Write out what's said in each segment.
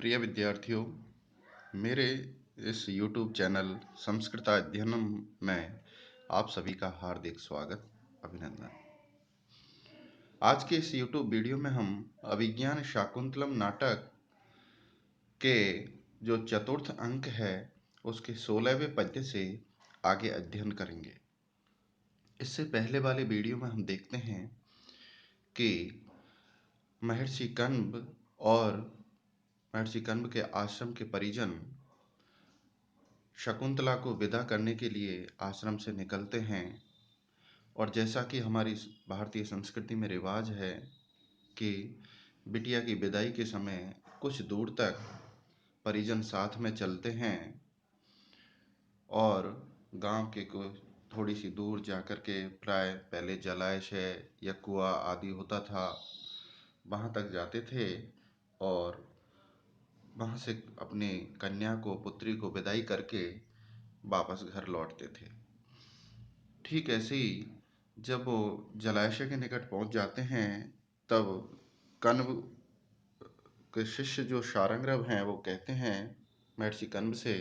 प्रिय विद्यार्थियों, मेरे इस YouTube चैनल संस्कृत अध्ययनम में आप सभी का हार्दिक स्वागत, अभिनंदन। आज के इस YouTube वीडियो में हम अभिज्ञान शाकुंतलम नाटक के जो चतुर्थ अंक है उसके 16वें पद्य से आगे अध्ययन करेंगे। इससे पहले वाले वीडियो में हम देखते हैं कि महर्षि कण्व और महर्षि कण्व के आश्रम के परिजन शकुंतला को विदा करने के लिए आश्रम से निकलते हैं। और जैसा कि हमारी भारतीय संस्कृति में रिवाज है कि बिटिया की विदाई के समय कुछ दूर तक परिजन साथ में चलते हैं और गांव के कुछ थोड़ी सी दूर जाकर के प्राय पहले जलाशय या कुआं आदि होता था, वहां तक जाते थे और वहां से अपनी कन्या को, पुत्री को विदाई करके वापस घर लौटते थे। ठीक ऐसे ही जब वो जलाशय के निकट पहुंच जाते हैं तब कण्व के शिष्य जो शार्ंगधर हैं वो कहते हैं महर्षि कण्व से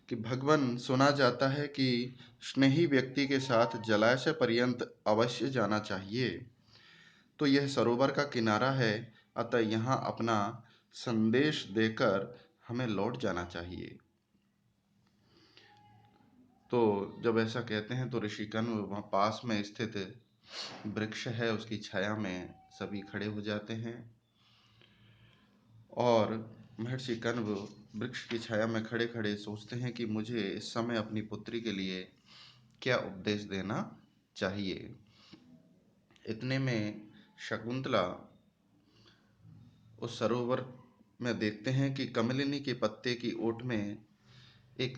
कि भगवान, सुना जाता है कि स्नेही व्यक्ति के साथ जलाशय पर्यंत अवश्य जाना चाहिए। तो यह सरोवर का किनारा है, अतः यहाँ अपना संदेश देकर हमें लौट जाना चाहिए। तो जब ऐसा कहते हैं तो ऋषि कण्व वहाँ पास में स्थित वृक्ष है उसकी छाया में सभी खड़े हो जाते हैं और महर्षि कण्व वृक्ष की छाया में खड़े खड़े सोचते हैं कि मुझे इस समय अपनी पुत्री के लिए क्या उपदेश देना चाहिए। इतने में शकुंतला उस सरोवर में देखते हैं कि कमलिनी के पत्ते की ओट में एक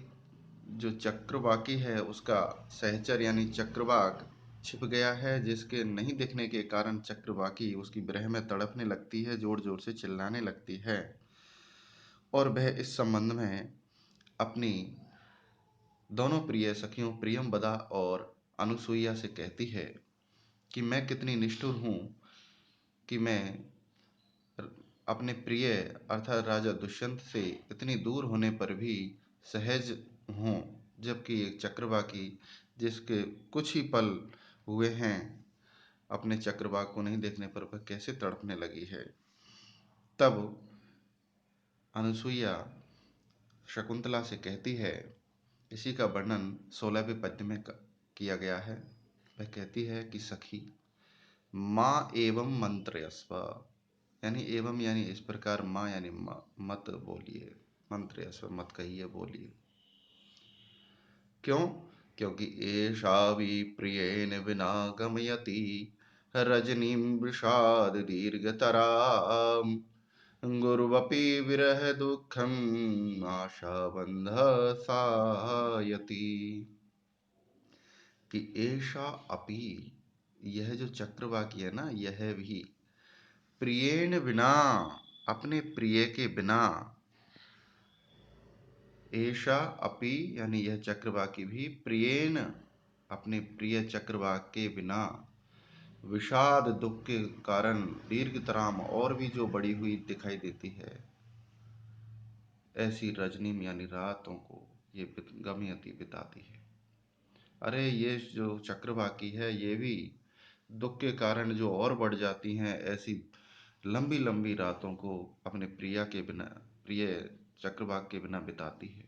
जो चक्रवाकी है उसका सहचर यानी चक्रवाक छिप गया है, जिसके नहीं दिखने के कारण चक्रवाकी उसकी विरह में तड़पने लगती है, जोर जोर से चिल्लाने लगती है और वह इस संबंध में अपनी दोनों प्रिय सखियों प्रियंवदा और अनुसुईया से कहती है कि मैं कितनी निष्ठुर हूँ कि मैं अपने प्रिय अर्थात राजा दुष्यंत से इतनी दूर होने पर भी सहज हूँ, जबकि एक चक्रवाकी जिसके कुछ ही पल हुए हैं अपने चक्रवाक को नहीं देखने पर वह कैसे तड़पने लगी है। तब अनुसुईया शकुंतला से कहती है, इसी का वर्णन 16वें पद्य में किया गया है। वह कहती है कि सखी, माँ एवं मंत्रयस्व, यानी एवं यानी इस प्रकार, माँ यानी मत बोलिए, मंत्रयस्व मत कहिए, बोलिए। क्यों? क्योंकि एषा विप्रियेण विना गमयति रजनीं वृषाद दीर्घतराम् गुरुवपि विरह दुःखम् आशाबन्ध सायति। कि एषा अपि, यह जो चक्रवाकी है ना, यह भी प्रियेण बिना, अपने प्रिय के बिना, एषा अपि यानी यह चक्रवाकी भी, प्रियेण अपने प्रिय चक्रवाक के बिना, विषाद दुख के कारण, दीर्घतराम और भी जो बड़ी हुई दिखाई देती है, ऐसी रजनीम यानी रातों को ये गमयति बिताती है। अरे ये जो चक्रवाकी है ये भी दुख के कारण जो और बढ़ जाती हैं, ऐसी लंबी लंबी रातों को अपने प्रिया के बिना, प्रिय चक्रवाक के बिना बिताती है।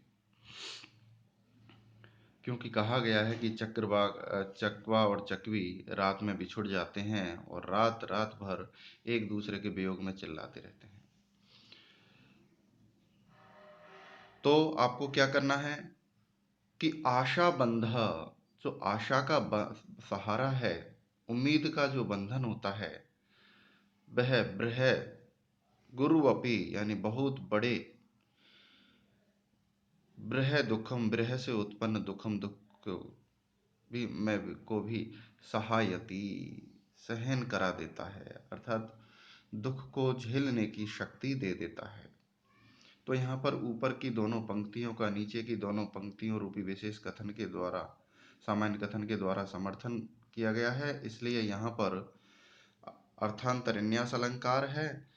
क्योंकि कहा गया है कि चकवा और चकवी रात में बिछुड़ जाते हैं और रात रात भर एक दूसरे के वियोग में चिल्लाते रहते हैं। तो आपको क्या करना है कि आशा बंध, जो आशा का सहारा है, उम्मीद का जो बंधन होता है, वह बृह गुरुवपि यानी बहुत बड़े, बृह दुखम, बृह से उत्पन्न दुखम, दुख को भी सहायती, सहन करा देता है, अर्थात दुख को झेलने की शक्ति दे देता है। तो यहाँ पर ऊपर की दोनों पंक्तियों का नीचे की दोनों पंक्तियों रूपी विशेष कथन के द्वारा, सामान्य कथन के द्वारा समर्थन किया गया है, इसलिए यहाँ पर अर्थांतरन्यास अलंकार है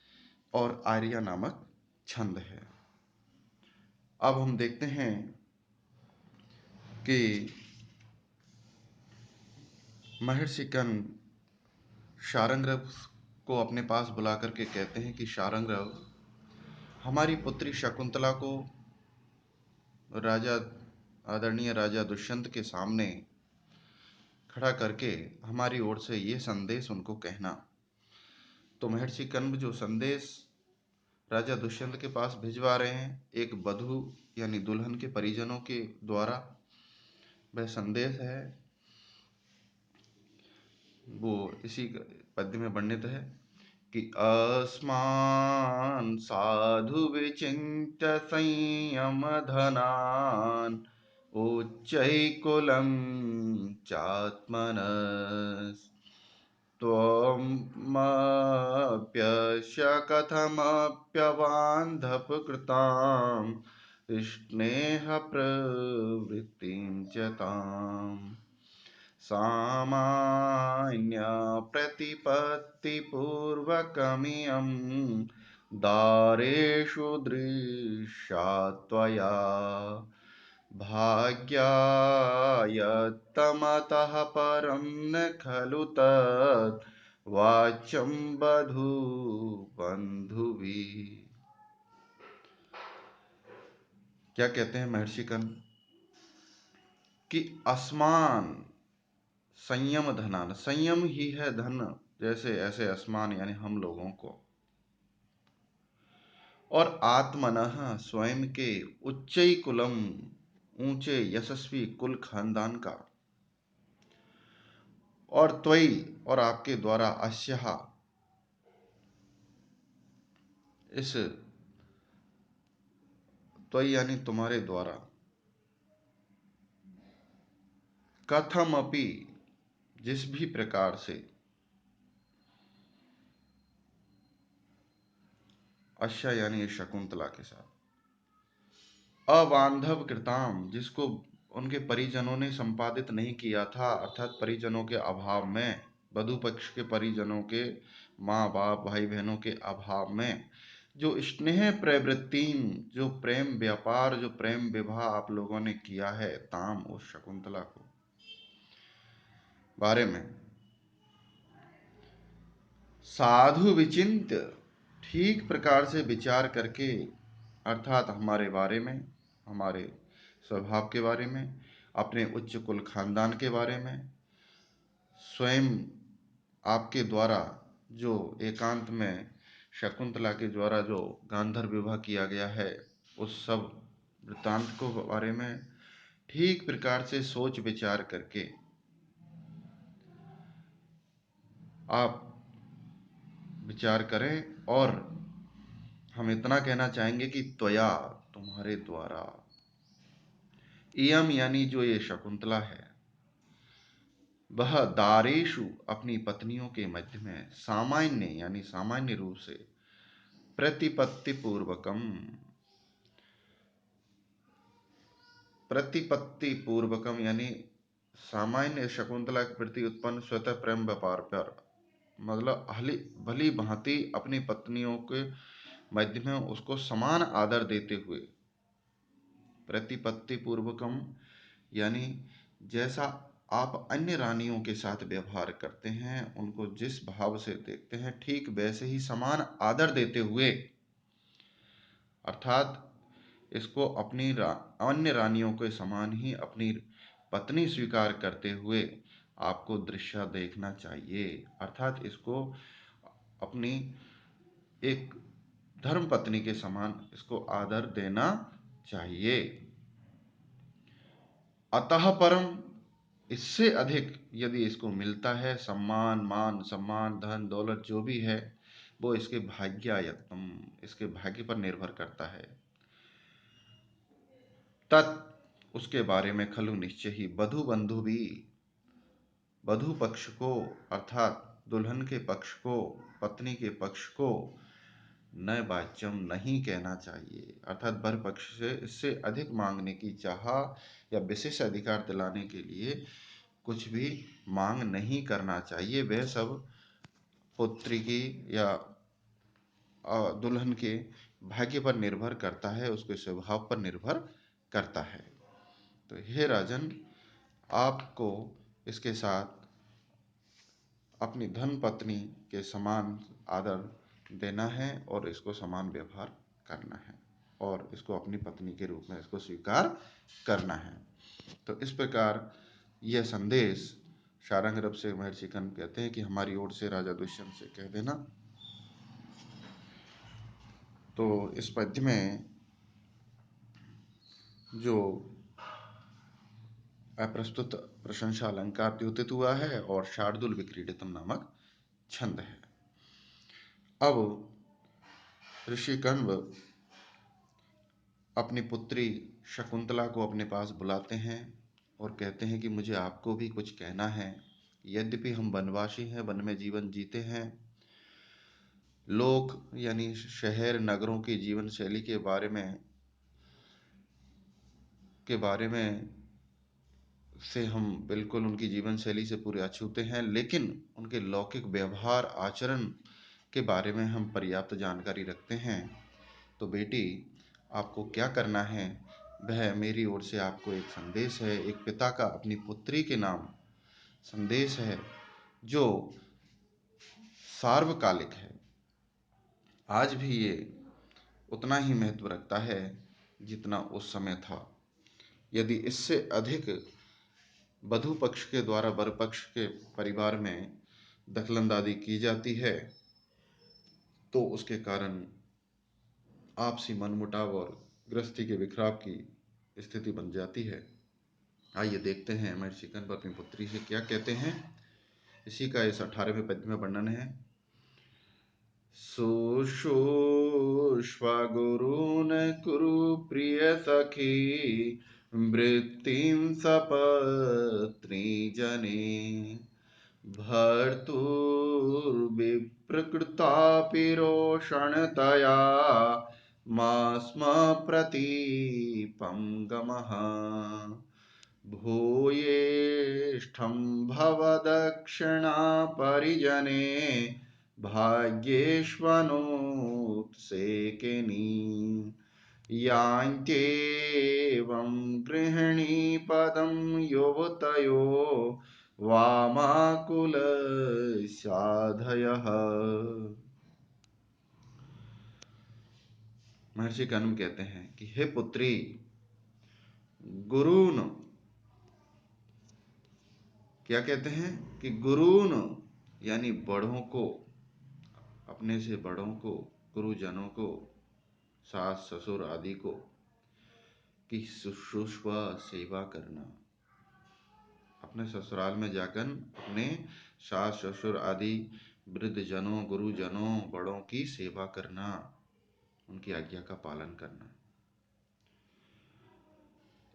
और आर्या नामक छंद है। अब हम देखते हैं कि महर्षि कर्ण शार्ंगधर को अपने पास बुला करके कहते हैं कि शार्ंगधर, हमारी पुत्री शकुंतला को राजा आदरणीय राजा दुष्यंत के सामने खड़ा करके हमारी ओर से ये संदेश उनको कहना। तो महर्षि कण्व जो संदेश राजा दुष्यंत के पास भिजवा रहे हैं, एक वधू यानी दुल्हन के परिजनों के द्वारा वह संदेश है, वो इसी पद्य में वर्णित है कि अस्मान् साधु विचिन्त्य संयम धनान् उच्चैकुलं चात्मनस्त्वमप्यस्य कथमप्यवान्धपकृतां स्नेहप्रवृत्तिं च ताम् सामान्यप्रतिपत्तिपूर्वकमियं दारेषु दृश्या त्वया भाग्यायत्तमतः परं न खलु तत् वाच्यं वधूबन्धुभिः। क्या कहते हैं महर्षि कर्ण कि अस्मान संयम धनान, संयम ही है धन, जैसे ऐसे असमान यानी हम लोगों को, और आत्मनः स्वयं के, उच्चई कुलम ऊंचे यशस्वी कुल खानदान का, और त्वयि और आपके द्वारा, अस्यहा इस त्वयि यानी तुम्हारे द्वारा, कथमपि जिस भी प्रकार से, अश्या यानी शकुंतला के साथ, अबांधव कृताम जिसको उनके परिजनों ने संपादित नहीं किया था, अर्थात परिजनों के अभाव में, वधु पक्ष के परिजनों के, माँ बाप भाई बहनों के अभाव में, जो स्नेह प्रवृत्ति, जो प्रेम व्यापार, जो प्रेम विवाह आप लोगों ने किया है, ताम उस शकुंतला को बारे में, साधु विचिंत ठीक प्रकार से विचार करके, अर्थात हमारे बारे में, हमारे स्वभाव के बारे में, अपने उच्च कुल खानदान के बारे में, स्वयं आपके द्वारा जो एकांत में शकुंतला के द्वारा जो गांधर्व विवाह किया गया है, उस सब वृत्तांत को बारे में ठीक प्रकार से सोच विचार करके आप विचार करें। और हम इतना कहना चाहेंगे कि त्वया तुम्हारे द्वारा, इयम यानी जो ये शकुंतला है, वह दारेशु अपनी पत्नियों के मध्य में, सामान्य यानी सामान्य रूप से, प्रतिपत्ति पूर्वकम, प्रतिपत्ति पूर्वकम यानी सामान्य शकुंतला के प्रति उत्पन्न स्वतः प्रेम व्यापार पर, मतलब भली भांति अपनी पत्नियों के मध्य में उसको समान आदर देते हुए, प्रतिपत्ति पूर्वकम यानी जैसा आप अन्य रानियों के साथ व्यवहार करते हैं, उनको जिस भाव से देखते हैं, ठीक वैसे ही समान आदर देते हुए, अर्थात इसको अपनी अन्य रानियों के समान ही अपनी पत्नी स्वीकार करते हुए आपको दृश्य देखना चाहिए, अर्थात इसको अपनी एक धर्म पत्नी के समान इसको आदर देना चाहिए। अतः परम, इससे अधिक यदि इसको मिलता है, सम्मान, मान सम्मान, धन दौलत जो भी है, वो इसके भाग्यायत्तम, इसके भाग्य पर निर्भर करता है, तत् उसके बारे में, खलु निश्चय ही, वधु बंधु भी, वधु पक्ष को अर्थात दुल्हन के पक्ष को, पत्नी के पक्ष को, न वाच्यम नहीं कहना चाहिए, अर्थात वर पक्ष से इससे अधिक मांगने की चाह या विशेष अधिकार दिलाने के लिए कुछ भी मांग नहीं करना चाहिए। वह सब पुत्री की या दुल्हन के भाग्य पर निर्भर करता है, उसके स्वभाव पर निर्भर करता है। तो हे राजन, आपको इसके साथ अपनी धन पत्नी के समान आदर देना है और इसको समान व्यवहार करना है और इसको अपनी पत्नी के रूप में इसको स्वीकार करना है। तो इस प्रकार यह संदेश शारंगरव से महर्षि कर्ण कहते हैं कि हमारी ओर से राजा दुष्यंत से कह देना। तो इस पद्य में जो अप्रस्तुत प्रशंसा अलंकार द्योतित हुआ है और शार्दुल विक्रीडितम नामक छंद है। अब ऋषि कण्व अपनी पुत्री शकुंतला को अपने पास बुलाते हैं और कहते हैं कि मुझे आपको भी कुछ कहना है। यद्यपि हम वनवासी हैं, वन में जीवन जीते हैं, लोक यानी शहर नगरों की जीवन शैली के बारे में से हम बिल्कुल उनकी जीवन शैली से पूरे अछूते हैं, लेकिन उनके लौकिक व्यवहार आचरण के बारे में हम पर्याप्त जानकारी रखते हैं। तो बेटी, आपको क्या करना है वह मेरी ओर से आपको एक संदेश है, एक पिता का अपनी पुत्री के नाम संदेश है जो सार्वकालिक है। आज भी ये उतना ही महत्व रखता है जितना उस समय था। यदि इससे अधिक वधू पक्ष के द्वारा वर पक्ष के परिवार में दखलंदाजी की जाती है तो उसके कारण आपसी मनमुटाव और गृहस्थी के बिखराव की स्थिति बन जाती है। आइए देखते हैं महर्षि कण्व अपनी पुत्री से क्या कहते हैं। इसी का इस 18वें पद्य में वर्णन है। सुषुष्वा गुरुन कुरु प्रिय सखी वृत्तिं सपत्नी जने भर्तुर्विप्रकृतापि रोषणतया मा स्म प्रतीपं गमः भूयेष्ठं भवदक्षिणा परिजने भाग्येष्वनुत्सेकिनी यान्त्येवं गृहिणीपदं युवतयो वामाकुलसाधयः। महर्षि कण्व कहते हैं कि हे पुत्री, गुरुन, क्या कहते हैं कि गुरुन यानी बड़ों को, अपने से बड़ों को, गुरुजनों को, सास ससुर आदि को की शुश्रूषा सेवा करना। अपने ससुराल में जाकर अपने सास ससुर आदि वृद्धजनों, गुरुजनों, बड़ों की सेवा करना, उनकी आज्ञा का पालन करना।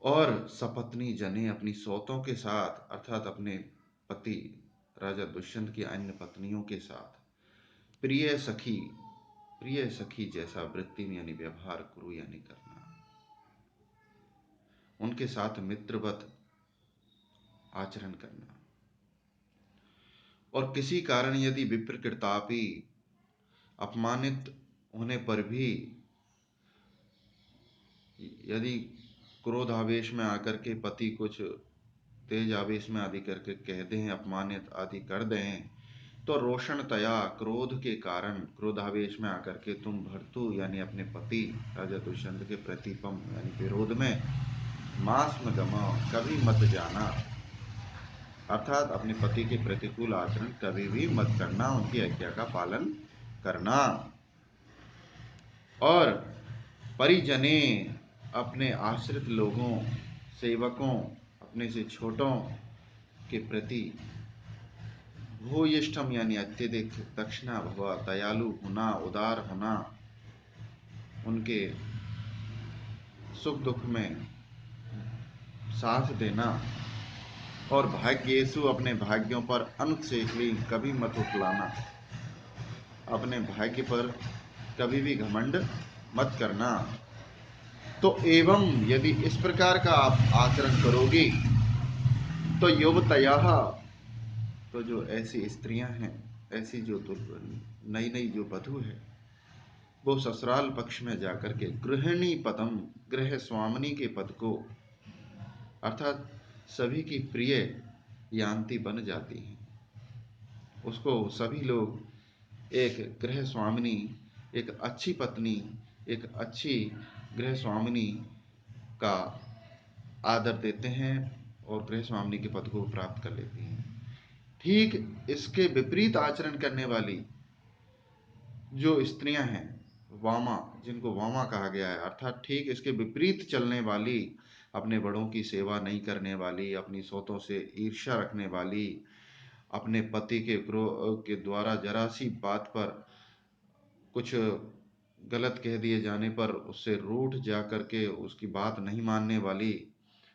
और सपत्नी जने, अपनी सौतों के साथ अर्थात अपने पति राजा दुष्यंत की अन्य पत्नियों के साथ प्रिय सखी जैसा वृत्ति यानी व्यवहार करो यानी करना, उनके साथ मित्रवत आचरण करना। और किसी कारण यदि विप्रकृतापि, अपमानित होने पर भी, यदि क्रोधावेश में आकर के पति कुछ तेज आवेश में आदि करके कह दें, अपमानित आदि कर दें, तो रोषणतया, क्रोध के कारण, क्रोधावेश में आकर के तुम भर्तु यानी अपने पति राजा दुष्यंत के प्रतिपम यानी विरोध में मास्म गमो, कभी मत जाना, अर्थात अपने पति के प्रतिकूल आचरण कभी भी मत करना, उनकी आज्ञा का पालन करना। और परिजने, अपने आश्रित लोगों, सेवकों, अपने से छोटों के प्रति भूयिष्ठम यानी अत्यधिक दक्षिणा भव, दयालु होना, उदार होना, उनके सुख दुख में साथ देना। और भाग्येषु, अपने भाग्यों पर अनुत्सेकली, कभी मत उठलाना, अपने भाग्य पर कभी भी घमंड मत करना। तो एवं यदि इस प्रकार का आप आचरण करोगी तो युवतयः, तो जो ऐसी स्त्रियां हैं, ऐसी जो नई नई जो वधू है, वो ससुराल पक्ष में जाकर के गृहिणी पदम, गृह स्वामिनी के पद को, अर्थात सभी की प्रिय यान्ति बन जाती हैं। उसको सभी लोग एक गृह स्वामिनी, एक अच्छी पत्नी, एक अच्छी गृह स्वामिनी का आदर देते हैं और गृह स्वामिनी के पद को प्राप्त कर लेती हैं। ठीक इसके विपरीत आचरण करने वाली जो स्त्रियां हैं, वामा, जिनको वामा कहा गया है, अर्थात ठीक इसके विपरीत चलने वाली, अपने बड़ों की सेवा नहीं करने वाली, अपनी सोतों से ईर्ष्या रखने वाली, अपने पति के क्रोध के द्वारा जरा सी बात पर कुछ गलत कह दिए जाने पर उससे रूठ जा करके उसकी बात नहीं मानने वाली,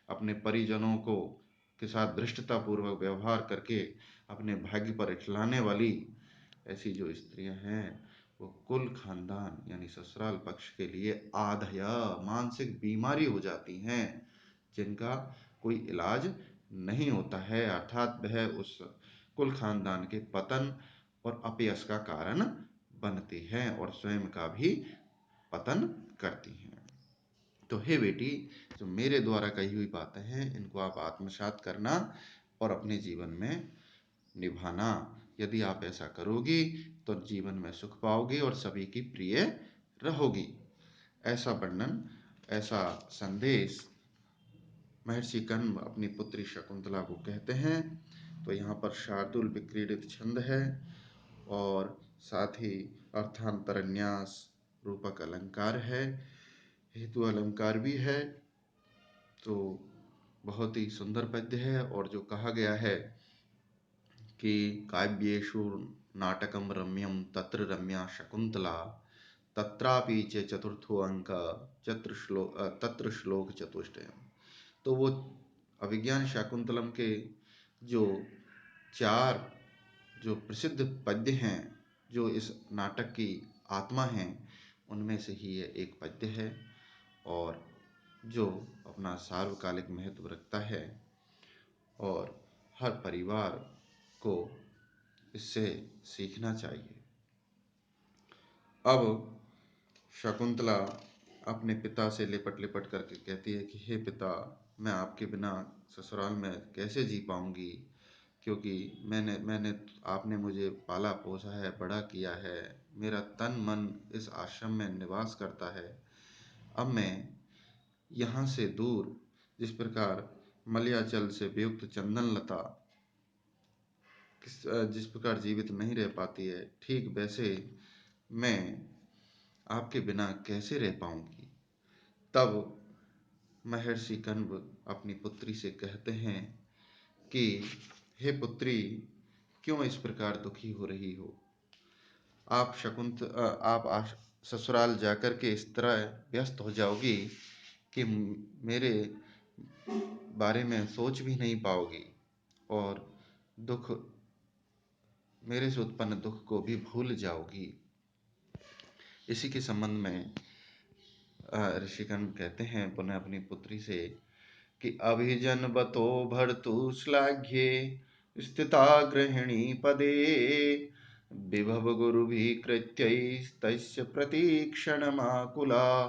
अपने परिजनों को के साथ धृष्टतापूर्वक व्यवहार करके अपने भाग्य पर इठलाने वाली ऐसी जो स्त्रियां हैं, वो कुल खानदान यानी ससुराल पक्ष के लिए आधया मानसिक बीमारी हो जाती हैं, जिनका कोई इलाज नहीं होता है, अर्थात वह उस कुल खानदान के पतन और अपयश का कारण बनती हैं और स्वयं का भी पतन करती हैं। तो हे बेटी, जो मेरे द्वारा कही हुई बातें हैं, इनको आप आत्मसात करना और अपने जीवन में निभाना। यदि आप ऐसा करोगी तो जीवन में सुख पाओगी और सभी की प्रिय रहोगी। ऐसा वर्णन, ऐसा संदेश महर्षि कण्व अपनी पुत्री शकुंतला को कहते हैं। तो यहाँ पर शार्दूल विक्रीडित छंद है और साथ ही अर्थांतरन्यास रूपक अलंकार है, हेतु अलंकार भी है। तो बहुत ही सुंदर पद्य है। और जो कहा गया है कि काव्येषु नाटकम रम्यम तत्र रम्या शकुंतला तत्रापि च चतुर्थो अंक तत्र श्लोक चतुष्टयम्। तो वो अभिज्ञान शाकुंतलम के जो 4 जो प्रसिद्ध पद्य हैं, जो इस नाटक की आत्मा हैं, उनमें से ही ये एक पद्य है और जो अपना सार्वकालिक महत्व रखता है और हर परिवार को इससे सीखना चाहिए। अब शकुंतला अपने पिता से लिपट लिपट करके कहती है कि हे पिता, मैं आपके बिना ससुराल में कैसे जी पाऊंगी, क्योंकि मैंने आपने मुझे पाला पोसा है, बड़ा किया है, मेरा तन मन इस आश्रम में निवास करता है। अब मैं यहाँ से दूर, जिस प्रकार मलयाचल से वियुक्त चंदन लता जिस प्रकार जीवित नहीं रह पाती है, ठीक वैसे मैं आपके बिना कैसे रह पाऊंगी। तब महर्षि कण्व अपनी पुत्री से कहते हैं कि हे पुत्री, क्यों इस प्रकार दुखी हो रही हो। आप ससुराल जाकर के इस तरह व्यस्त हो जाओगी कि मेरे बारे में सोच भी नहीं पाओगी और दुख, मेरे से उत्पन्न दुख को भी भूल जाओगी। इसी के संबंध में ऋषिकण्व कहते हैं पुनः अपनी पुत्री से कि अभिजनवतो भर्तु श्लाघ्ये स्थिता गृहिणी पदे विभव गुरुभिकृत्यैस्तस्य प्रतीक्षणमाकुला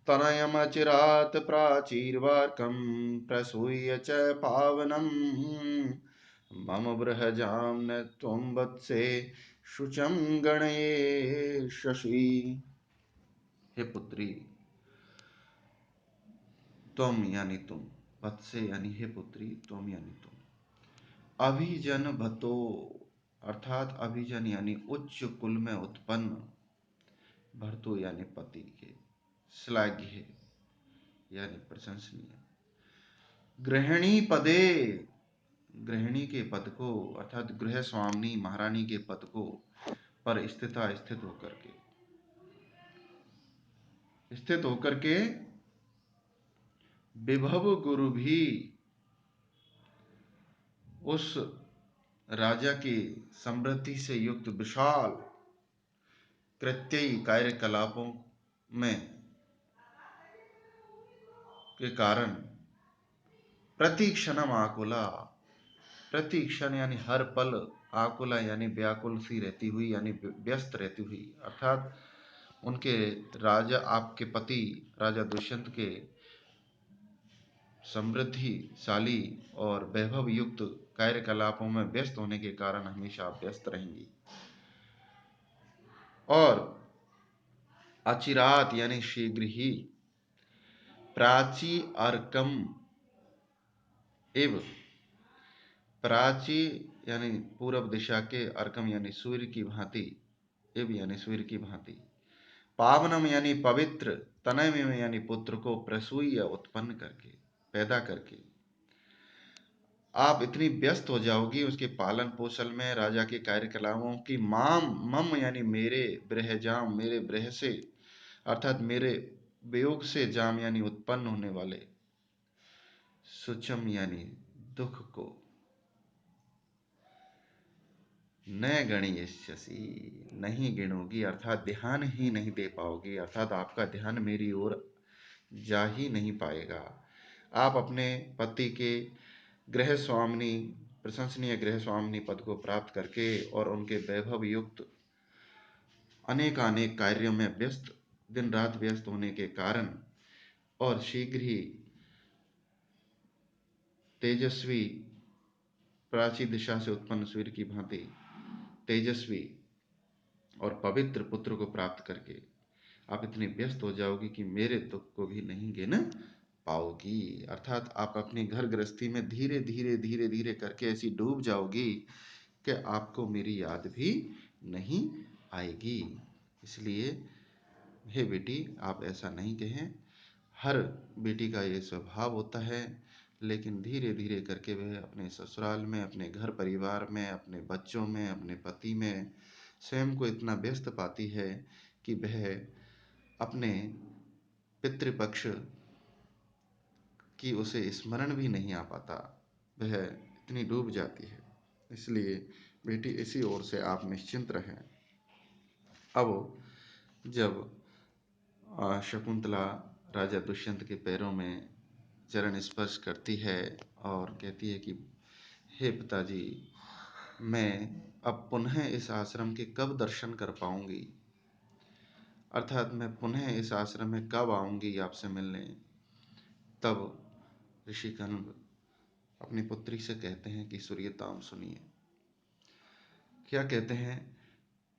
तनयमचिरात् प्राचीर्वार्कं प्रसूय च पावनं मम बृहजां न त्वं वत्से शुचं गणये शशि। हे पुत्री, त्वम यानी तुम, वत्से यानी हे पुत्री, त्वम यानी तुम, अभिजन भतो अर्थात अभिजन यानी उच्च कुल में उत्पन्न, भर्तु यानी पति के, श्लाघ्य यानी प्रशंसनीय, गृहिणी पदे गृहिणी के पद को अर्थात गृह स्वामिनी महारानी के पद को पर स्थित होकर के विभव गुरु भी उस राजा की समृद्धि से युक्त विशाल कृत्ययी कार्यकलापों में के कारण प्रतिक्षणम आकुला, प्रतिक्षण यानी हर पल, आकुला यानी व्याकुल सी रहती हुई, यानी व्यस्त रहती हुई, अर्थात उनके राजा, आपके पति राजा दुष्यंत के समृद्धिशाली और वैभव युक्त कार्यकलापों में व्यस्त होने के कारण हमेशा आप व्यस्त रहेंगी। और अचिरात यानी शीघ्र ही प्राची अर्कम एव, प्राची यानी पूर्व दिशा के, अर्कम यानी सूर्य की भांति, एव यानी सूर्य की भांति, पावनम यानी पवित्र, तनयम यानी पुत्र को प्रसूय उत्पन्न करके, पैदा करके आप इतनी व्यस्त हो जाओगी उसके पालन पोषण में, राजा के कार्यकलापों की, माम मम यानी मेरे, ब्रहजाम मेरे ब्रह से, अर्थात मेरे वियोग से, जाम यानी उत्पन्न होने वाले, सुचम यानी दुख को, न गणयस्यसि नहीं गिनोगी, अर्थात ध्यान ही नहीं दे पाओगी, अर्थात आपका ध्यान मेरी ओर जा ही नहीं पाएगा। आप अपने पति के गृह स्वामिनी, प्रशंसनीय गृह स्वामिनी पद को प्राप्त करके और उनके वैभव युक्त अनेकानेक कार्यों में व्यस्त, दिन रात व्यस्त होने के कारण, और शीघ्र ही तेजस्वी, प्राची दिशा से उत्पन्न सूर्य की भांति तेजस्वी और पवित्र पुत्र को प्राप्त करके आप इतनी व्यस्त हो जाओगी कि मेरे दुख को भी नहीं गिन पाओगी। अर्थात आप अपनी घर गृहस्थी में धीरे धीरे धीरे धीरे करके ऐसी डूब जाओगी कि आपको मेरी याद भी नहीं आएगी। इसलिए हे बेटी, आप ऐसा नहीं कहें। हर बेटी का ये स्वभाव होता है, लेकिन धीरे धीरे करके वह अपने ससुराल में, अपने घर परिवार में, अपने बच्चों में, अपने पति में स्वयं को इतना व्यस्त पाती है कि वह अपने पितृपक्ष की उसे स्मरण भी नहीं आ पाता, वह इतनी डूब जाती है। इसलिए बेटी, इसी ओर से आप निश्चिंत रहें। अब जब शकुंतला राजा दुष्यंत के पैरों में चरण स्पर्श करती है और कहती है कि हे पिताजी, मैं अब पुनः इस आश्रम के कब दर्शन कर पाऊंगी, अर्थात मैं पुनः इस आश्रम में कब आऊंगी आपसे मिलने। तब ऋषि कण्व अपनी पुत्री से कहते हैं कि सूर्यताम सुनिए। क्या कहते हैं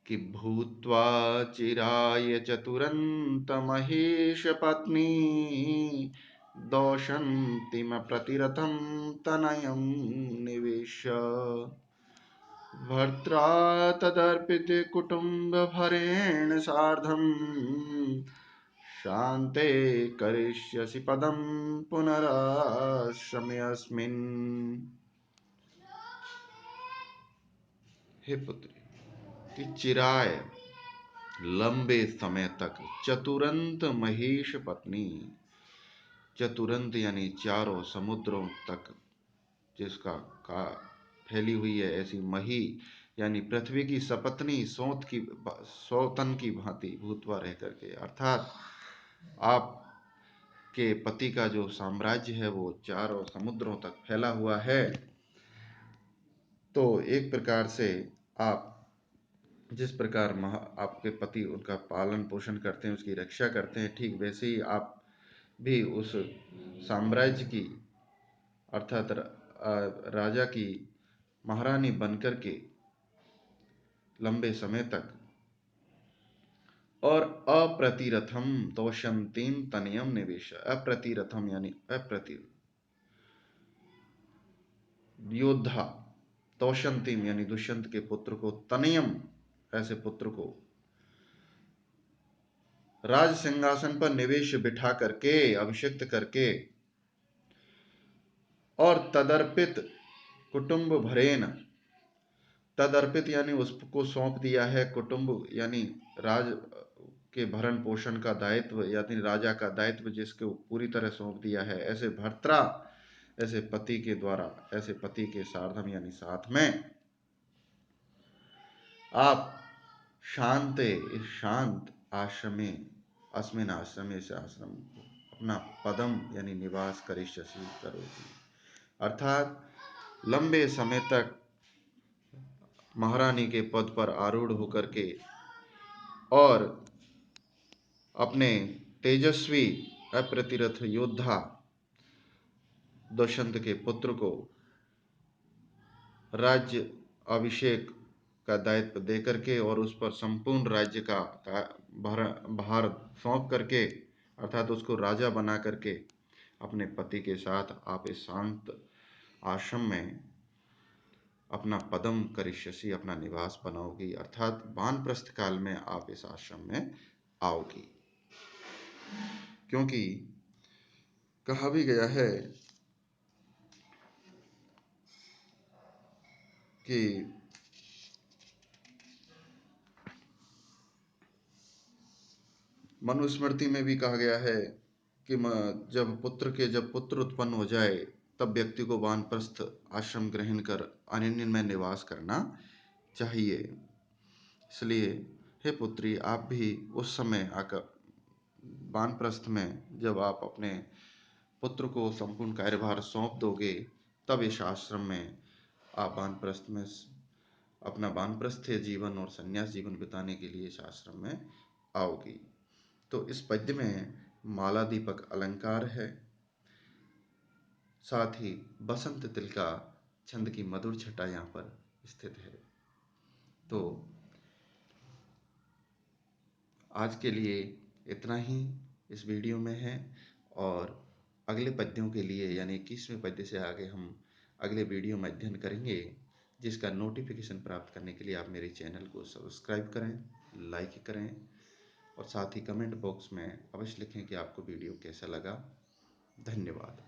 कि भूत्वा चिराय चतुरंत महेश पत्नी दोषंतिम प्रतिरथम तनयम निवेश भर्त्रा तदर्पित कुटुंब भरेण सार्धम शांते करिष्यसि पदम पुनराश्रमेऽस्मिन्। हे पुत्री, कि चिराय लंबे समय तक चतुरंत महेश पत्नी, चतुरंत यानी चारों समुद्रों तक जिसका का फैली हुई है ऐसी मही यानी पृथ्वी की सपत्नी सौतन की भांति भूतवा रह करके, अर्थात आप के पति का जो साम्राज्य है वो चारों समुद्रों तक फैला हुआ है। तो एक प्रकार से आप जिस प्रकार आपके पति उनका पालन पोषण करते हैं, उसकी रक्षा करते हैं, ठीक वैसे ही आप भी उस साम्राज्य की, अर्थात राजा की महारानी बनकर के लंबे समय तक, और अप्रतिरथम तोषंतीम तनयम निवेश, अप्रतिरथम यानी अप्रति योद्धा, तोषंतीम यानी दुष्यंत के पुत्र को, तनयम ऐसे पुत्र को राज सिंहासन पर निवेश बिठा करके, अभिषिक्त करके, और तदर्पित कुटुंब भरेन, तदर्पित यानी उसको सौंप दिया है, कुटुंब यानी राज के भरण पोषण का दायित्व, यानी राजा का दायित्व जिसको पूरी तरह सौंप दिया है, ऐसे भर्त्रा, ऐसे पति के द्वारा, ऐसे पति के सार्धम यानी साथ में आप शांते, इस शांत आश्रमे, अस्मिन आश्रमे से आश्रम को अपना पदम यानी निवास करिष्यसि करोगी, अर्थात लंबे समय तक महारानी के पद पर आरूढ़ होकर के और अपने तेजस्वी अप्रतिरथ योद्धा दुष्यंत के पुत्र को राज्य अभिषेक का दायित्व दे करके और उस पर संपूर्ण राज्य का भार भार सौंप करके, अर्थात उसको राजा बना करके अपने पति के साथ आप इस शांत आश्रम में अपना पदम करिष्यसि, अपना निवास बनाओगी, अर्थात वानप्रस्थ काल में आप इस आश्रम में आओगी। क्योंकि कहा भी गया है कि मनुस्मृति में भी कहा गया है कि जब पुत्र उत्पन्न हो जाए तब व्यक्ति को वानप्रस्थ आश्रम ग्रहण कर अरण्य में निवास करना चाहिए। इसलिए हे पुत्री, आप भी उस समय आकर वानप्रस्थ में जब आप अपने पुत्र को संपूर्ण कार्यभार सौंप दोगे, तब इस आश्रम में आप वानप्रस्थ में अपना वानप्रस्थ जीवन और संन्यास जीवन बिताने के लिए इस आश्रम में आओगी। तो इस पद्य में माला दीपक अलंकार है, साथ ही बसंत तिल का छंद की मधुर छटा यहाँ पर स्थित है। तो आज के लिए इतना ही इस वीडियो में है, और अगले पद्यों के लिए यानी 21वें पद्य से आगे हम अगले वीडियो में अध्ययन करेंगे, जिसका नोटिफिकेशन प्राप्त करने के लिए आप मेरे चैनल को सब्सक्राइब करें, लाइक करें और साथ ही कमेंट बॉक्स में अवश्य लिखें कि आपको वीडियो कैसा लगा। धन्यवाद।